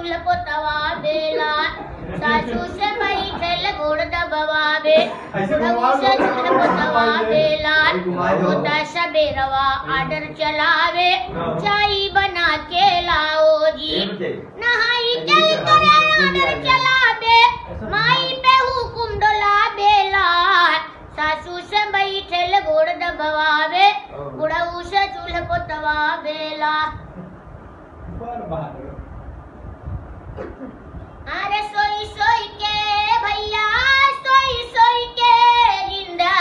चूल्ह पोतवा बेला सासू से बैठल गोड़ दबवावे बहू से चूल्ह पोतवा बेला होता सबेरवा आर्डर चलावे चाय बना के लाओ जी नहाई चल कर आर्डर चलावे माई पे हुकुम डोला बेला सासू से बैठल गोड़ दबवावे बुढ़ऊ से चूल्ह पोतवा बेला अरे सोई सोई के भैया सोई सोई के जिंदा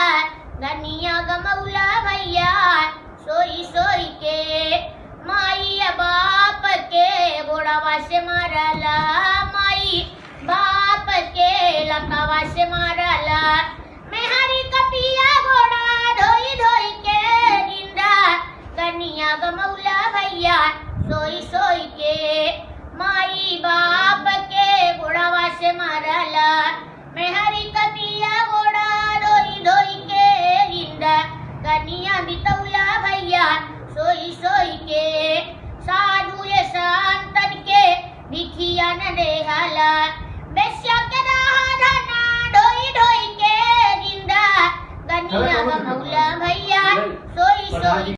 गनिया गमौला भैया सोई सोई के माई बाप के गोड़ावा से मारला माई बाप के लकावा से मारला मैं हरी कपिया गोड़ा धोई धोई के जिंदा गनिया गमौला भैया सोई सोई के माई बाप के गोड़ावा से मारला मैं हरी कपिया गोड़ा धोई धोई के जिंदा गनिया बितौला भैया सोई सोई के साधु ये संतन के भिखिया न देहला